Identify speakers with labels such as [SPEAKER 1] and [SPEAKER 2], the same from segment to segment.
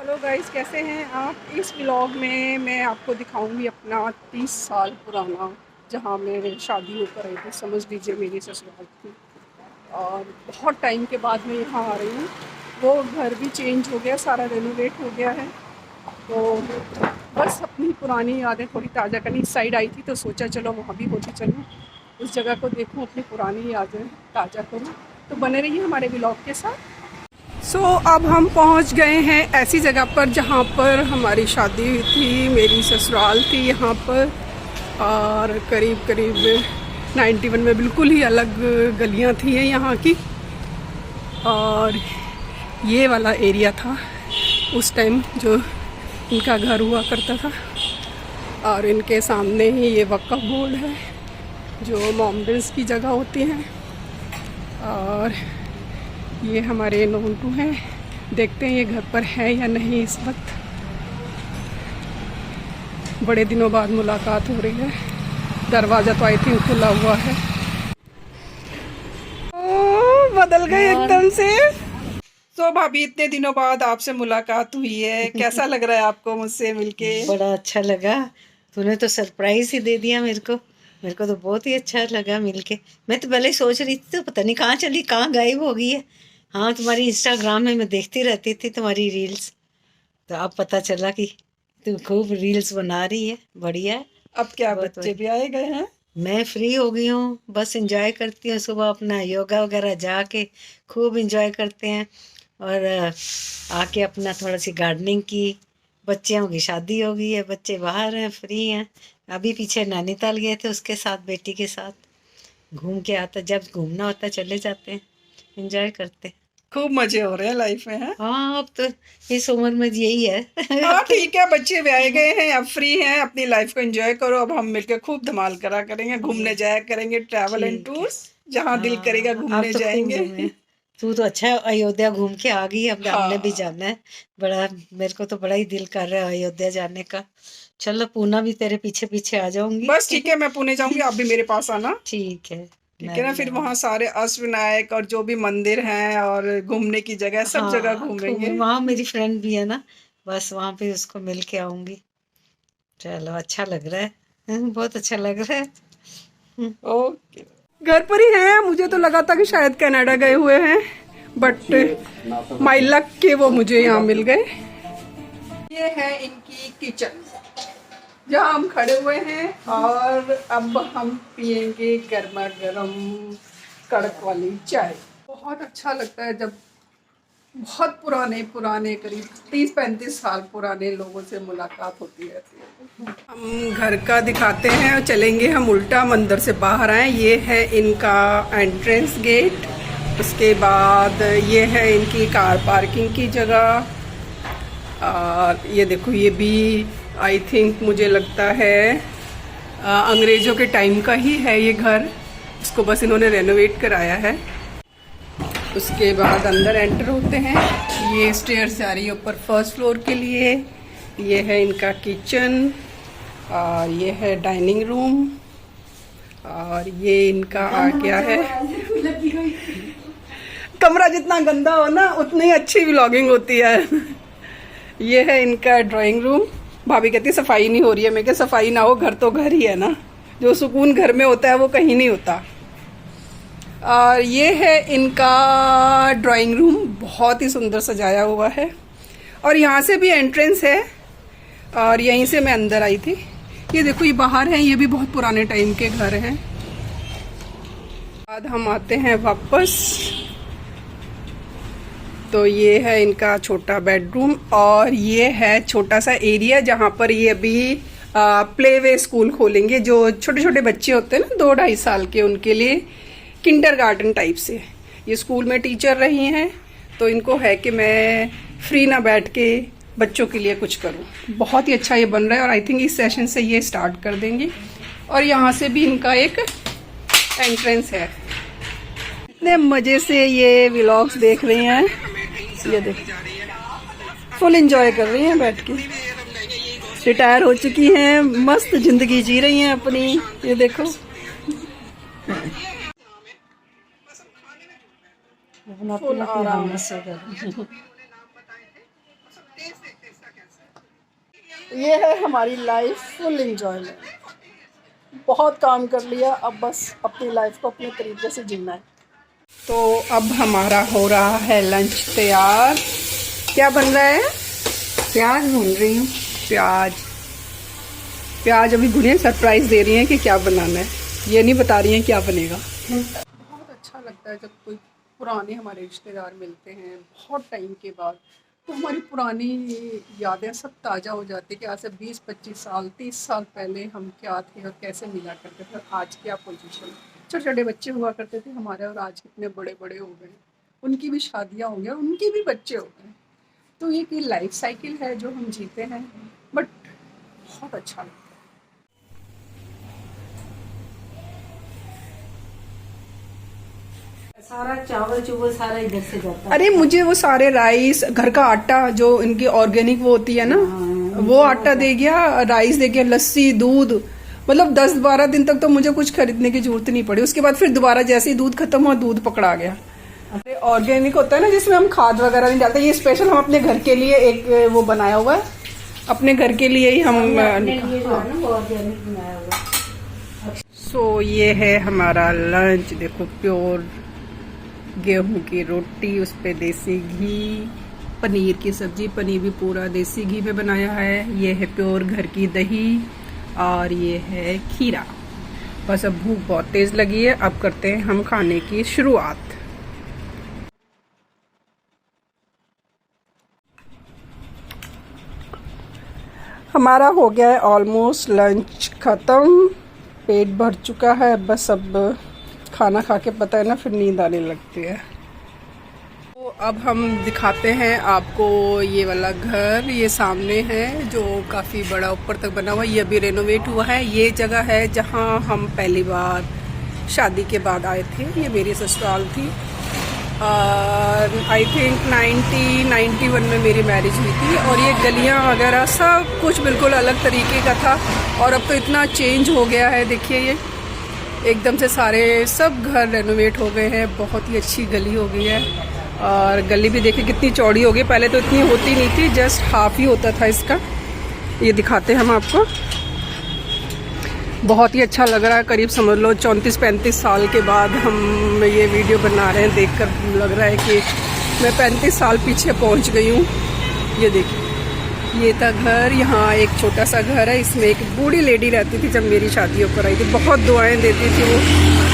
[SPEAKER 1] Hello guys, कैसे हैं आप। इस व्लॉग में मैं आपको दिखाऊंगी अपना 30 साल पुराना, जहां मेरी शादी होकर आई थी। समझ लीजिए मेरी ससुराल थी और बहुत टाइम के बाद मैं यहाँ आ रही हूँ। वो घर भी चेंज हो गया, सारा रेनोवेट हो गया है। तो बस अपनी पुरानी यादें थोड़ी ताज़ा करनी। इस साइड आई थी तो सोचा चलो वहाँ भी होती चलूँ, उस जगह को देखूँ, अपनी पुरानी यादें ताज़ा करूँ। तो बने रहिए हमारे व्लॉग के साथ। अब हम पहुंच गए हैं ऐसी जगह पर जहां पर हमारी शादी हुई थी। मेरी ससुराल थी यहाँ पर और करीब करीब 91 में बिल्कुल ही अलग गलियां थी यहाँ की। और ये वाला एरिया था उस टाइम जो इनका घर हुआ करता था। और इनके सामने ही ये वक्फ बोर्ड है जो मोमडन्स की जगह होती हैं। और ये हमारे नोंटू हैं। देखते हैं ये घर पर है या नहीं इस वक्त। बड़े दिनों बाद मुलाकात हो रही है। दरवाज़ा तो आई थिंक खुला हुआ है। ओ, बदल गए एकदम से। तो भाभी, इतने दिनों बाद आपसे मुलाकात हुई है, कैसा लग रहा है आपको मुझसे मिलके?
[SPEAKER 2] बड़ा अच्छा लगा। तूने तो सरप्राइज ही दे दिया मेरे को तो बहुत ही अच्छा लगा मिलके। मैं तो पहले सोच रही थी तो पता नहीं कहाँ चली, कहाँ गायब हो गई है। हाँ, तुम्हारी इंस्टाग्राम में मैं देखती रहती थी तुम्हारी रील्स, तो अब पता चला कि तू खूब रील्स बना रही है। बढ़िया है,
[SPEAKER 1] अब क्या
[SPEAKER 2] बहुत
[SPEAKER 1] बच्चे भी
[SPEAKER 2] बढ़िया।
[SPEAKER 1] आए गए हैं?
[SPEAKER 2] मैं फ्री हो गई हूँ, बस एंजॉय करती हूँ। सुबह अपना योगा वगैरह जाके खूब एंजॉय करते हैं। और आके अपना थोड़ा सी गार्डनिंग की। बच्चियों की शादी हो गई है, बच्चे बाहर हैं, फ्री हैं। अभी पीछे नैनीताल गए थे उसके साथ, बेटी के साथ घूम के आता। जब घूमना होता है चले जाते हैं, एंजॉय करते हैं।
[SPEAKER 1] खूब मजे हो रहे हैं लाइफ में, हैं?
[SPEAKER 2] हाँ, अब तो इस उम्र में यही है। अब
[SPEAKER 1] हाँ
[SPEAKER 2] तो
[SPEAKER 1] ठीक है, बच्चे भी आए गए हैं, अब फ्री हैं, अपनी लाइफ को एंजॉय करो। अब हम मिलकर खूब धमाल करा करेंगे, घूमने जाया करेंगे, ट्रैवल एंड
[SPEAKER 2] ठीक है।
[SPEAKER 1] टूर्स, जहाँ दिल करेगा
[SPEAKER 2] हाँ, अब
[SPEAKER 1] घूमने
[SPEAKER 2] तो खूब
[SPEAKER 1] जाएंगे।
[SPEAKER 2] घूमे। तू तो अच्छा अयोध्या घूम के आ गई, अब हमने भी
[SPEAKER 1] हाँ
[SPEAKER 2] जाना है। बड़ा मेरे को तो बड़ा ही दिल कर रहा है अयोध्या जाने का। चलो, पूना भी तेरे पीछे पीछे आ जाऊंगी।
[SPEAKER 1] बस ठीक है, मैं पुणे जाऊंगी, आप भी मेरे पास आना।
[SPEAKER 2] ठीक है,
[SPEAKER 1] ठीक
[SPEAKER 2] मैं
[SPEAKER 1] है ना,
[SPEAKER 2] भी
[SPEAKER 1] फिर वहाँ
[SPEAKER 2] आऊंगी।
[SPEAKER 1] सारे अष्टविनायक और जो भी मंदिर हैं और घूमने की जगह, सब जगह
[SPEAKER 2] हाँ, खूब।
[SPEAKER 1] घूमेंगे।
[SPEAKER 2] वहाँ मेरी फ्रेंड भी है ना, बस वहाँ पे उसको मिल के आऊंगी। चलो, अच्छा लग रहा है। बहुत अच्छा लग रहा है।
[SPEAKER 1] ओके। घर पर ही हैं, मुझे तो लगा था कि शायद कनाडा गए हुए हैं, बट माई लक के वो मुझे यहाँ मिल गए। ये है इनकी किचन जहाँ हम खड़े हुए हैं। और अब हम पियेंगे गर्मा गर्म कड़क वाली चाय। बहुत अच्छा लगता है जब बहुत पुराने पुराने करीब 30-35 साल पुराने लोगों से मुलाकात होती रहती है। हम घर का दिखाते हैं और चलेंगे हम उल्टा, मंदिर से बाहर आए। ये है इनका एंट्रेंस गेट। उसके बाद ये है इनकी कार पार्किंग की जगह। और ये देखो, ये भी आई थिंक मुझे लगता है अंग्रेज़ों के टाइम का ही है ये घर। इसको बस इन्होंने रेनोवेट कराया है। उसके बाद अंदर एंटर होते हैं। ये स्टेयर्स जा रही है ऊपर फर्स्ट फ्लोर के लिए। ये है इनका किचन और ये है डाइनिंग रूम। और ये इनका आ गया है। कमरा जितना गंदा हो ना उतनी अच्छी व्लॉगिंग होती है। ये है इनका ड्राइंग रूम। भाभी कहती सफाई नहीं हो रही है। मैं क्या, सफाई ना हो, घर तो घर ही है ना। जो सुकून घर में होता है वो कहीं नहीं होता। और ये है इनका ड्राइंग रूम, बहुत ही सुंदर सजाया हुआ है। और यहाँ से भी एंट्रेंस है और यहीं से मैं अंदर आई थी। ये देखो, ये बाहर है, ये भी बहुत पुराने टाइम के घर हैं। बाद हम आते हैं वापस। तो ये है इनका छोटा बेडरूम और ये है छोटा सा एरिया जहाँ पर ये अभी प्ले वे स्कूल खोलेंगे। जो छोटे छोटे बच्चे होते हैं ना, 2-2.5 साल के, उनके लिए किंडर गार्डन टाइप से। ये स्कूल में टीचर रही हैं तो इनको है कि मैं फ्री ना बैठ के बच्चों के लिए कुछ करूं। बहुत ही अच्छा ये बन रहा है और आई थिंक इस सेशन से ये स्टार्ट कर देंगे। और यहाँ से भी इनका एक एंट्रेंस है। इतने मज़े से ये व्लॉग्स देख रही हैं, ये देख, फुल एंजॉय कर रही हैं बैठ के। रिटायर हो चुकी हैं, मस्त जिंदगी जी रही हैं अपनी। ये देखो, फुल आराम। ये है हमारी लाइफ, फुल एंजॉयमेंट। बहुत काम कर लिया, अब बस अपनी लाइफ को अपने तरीके से जीना है। तो अब हमारा हो रहा है लंच तैयार। क्या बन रहा है?
[SPEAKER 2] प्याज भून रही हूँ।
[SPEAKER 1] प्याज अभी भुने, सरप्राइज दे रही हैं कि क्या बनाना है, ये नहीं बता रही हैं क्या बनेगा। बहुत अच्छा लगता है जब कोई पुराने हमारे रिश्तेदार मिलते हैं बहुत टाइम के बाद, तो हमारी पुरानी यादें सब ताज़ा हो जाती है कि आज से 20-25 साल 30 साल पहले हम क्या थे और कैसे मिला करते थे, आज क्या पोजीशन। छोटे छोटे बच्चे हुआ करते थे हमारे, और आज कितने बड़े बड़े हो गए, उनकी भी शादियाँ हो गई, उनकी भी बच्चे हो गए। तो ये कि लाइफ साइकिल है जो हम जीते हैं, बट बहुत अच्छा लगता है।
[SPEAKER 2] सारा चावल चुवल सारा इधर से जाता है।
[SPEAKER 1] अरे मुझे वो सारे राइस, घर का आटा जो इनकी ऑर्गेनिक वो होती है ना, वो आटा दे गया, राइस दे गया, लस्सी, दूध, मतलब 10-12 दिन तक तो मुझे कुछ खरीदने की जरूरत नहीं पड़ी। उसके बाद फिर दोबारा जैसे ही दूध खत्म हुआ, दूध पकड़ा गया। अरे ऑर्गेनिक होता है ना, जिसमें हम खाद वगैरह नहीं डालते। ये स्पेशल हम अपने घर के लिए एक वो बनाया हुआ है, अपने घर के लिए ही हम सो ये है हमारा लंच। देखो, प्योर गेहूं की रोटी, उस पे देसी घी, पनीर की सब्जी, पनीर भी पूरा देसी घी में बनाया है। ये है प्योर घर की दही, और ये है खीरा। बस अब भूख बहुत तेज लगी है, अब करते हैं हम खाने की शुरुआत। हमारा हो गया है ऑलमोस्ट लंच खत्म, पेट भर चुका है। बस अब खाना खा के पता है ना, फिर नींद आने लगती है। तो अब हम दिखाते हैं आपको ये वाला घर, ये सामने है जो काफ़ी बड़ा ऊपर तक बना हुआ है। ये अभी रेनोवेट हुआ है। ये जगह है जहां हम पहली बार शादी के बाद आए थे। ये मेरी ससुराल थी, और आई थिंक 1991 में मेरी मैरिज हुई थी। और ये गलियां वगैरह सब कुछ बिल्कुल अलग तरीके का था, और अब तो इतना चेंज हो गया है। देखिए, ये एकदम से सारे सब घर रेनोवेट हो गए हैं। बहुत ही अच्छी गली हो गई है, और गली भी देखिए कितनी चौड़ी हो गई। पहले तो इतनी होती नहीं थी, जस्ट हाफ ही होता था इसका। ये दिखाते हैं हम आपको, बहुत ही अच्छा लग रहा है। करीब समझ लो 34-35 साल के बाद हम ये वीडियो बना रहे हैं। देखकर लग रहा है कि मैं 35 साल पीछे पहुंच गई हूँ। ये देखिए, ये था घर। यहाँ एक छोटा सा घर है, इसमें एक बूढ़ी लेडी रहती थी जब मेरी शादी होकर आई थी। बहुत दुआएं देती थी वो,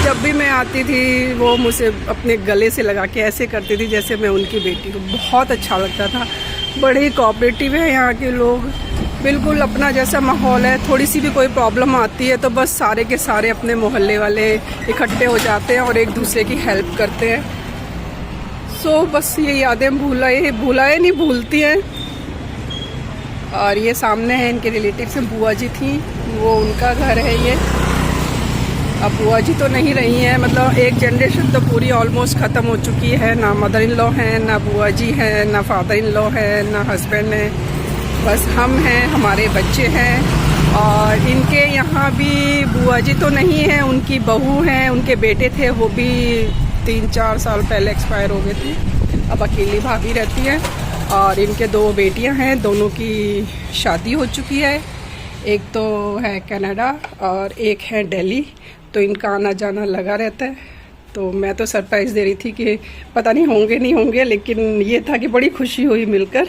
[SPEAKER 1] जब भी मैं आती थी वो मुझे अपने गले से लगा के ऐसे करती थी जैसे मैं उनकी बेटी हूँ। बहुत अच्छा लगता था। बड़े कोऑपरेटिव है यहाँ के लोग, बिल्कुल अपना जैसा माहौल है। थोड़ी सी भी कोई प्रॉब्लम आती है तो बस सारे के सारे अपने मोहल्ले वाले इकट्ठे हो जाते हैं और एक दूसरे की हेल्प करते हैं। सो बस ये यादें भुलाए नहीं भूलती हैं। और ये सामने है इनके रिलेटिव से बुआ जी थी, वो उनका घर है ये। अब बुआ जी तो नहीं रही हैं, मतलब एक जनरेशन तो पूरी ऑलमोस्ट ख़त्म हो चुकी है। ना मदर इन लॉ हैं, ना बुआ जी हैं, ना फादर इन लॉ है, ना हस्बैंड है। बस हम हैं, हमारे बच्चे हैं। और इनके यहाँ भी बुआ जी तो नहीं हैं, उनकी बहू हैं, उनके बेटे थे, वो भी 3-4 साल पहले एक्सपायर हो गए थे। अब अकेली भाभी रहती हैं। और इनके 2 बेटियां हैं, दोनों की शादी हो चुकी है। एक तो है कनाडा और एक है दिल्ली, तो इनका आना जाना लगा रहता है। तो मैं तो सरप्राइज़ दे रही थी कि पता नहीं होंगे नहीं होंगे, लेकिन ये था कि बड़ी खुशी हुई मिलकर।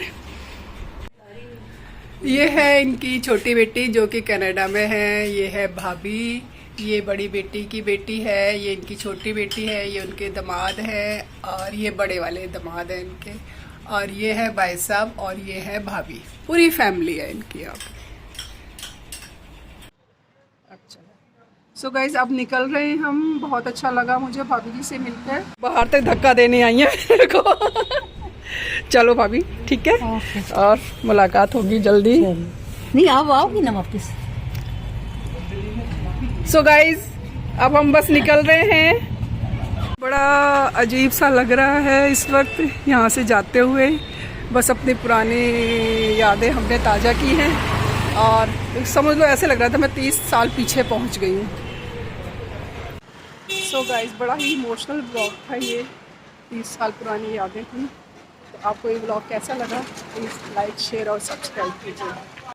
[SPEAKER 1] ये है इनकी छोटी बेटी जो कि कनाडा में है। ये है भाभी, ये बड़ी बेटी की बेटी है, ये इनकी छोटी बेटी है, ये उनके दामाद है, और ये बड़े वाले दामाद हैं इनके। और ये है भाई साहब, और ये है भाभी। पूरी फैमिली है इनकी। अब अच्छा, सो गाइज अब निकल रहे हैं हम। बहुत अच्छा लगा मुझे भाभी जी से मिलकर। बाहर तक धक्का देने आई है मेरे को। चलो भाभी, ठीक है, और मुलाकात होगी जल्दी।
[SPEAKER 2] नहीं, आप आओगी ना वापस।
[SPEAKER 1] सो गाइज अब हम बस निकल रहे हैं। बड़ा अजीब सा लग रहा है इस वक्त यहाँ से जाते हुए। बस अपनी पुरानी यादें हमने ताज़ा की हैं, और समझ लो ऐसे लग रहा था मैं 30 साल पीछे पहुँच गई हूँ। सो गाइस बड़ा ही इमोशनल ब्लॉग था ये, 30 साल पुरानी यादें थी। तो आपको ये ब्लॉग कैसा लगा? प्लीज़ लाइक, शेयर और सब्सक्राइब कीजिए।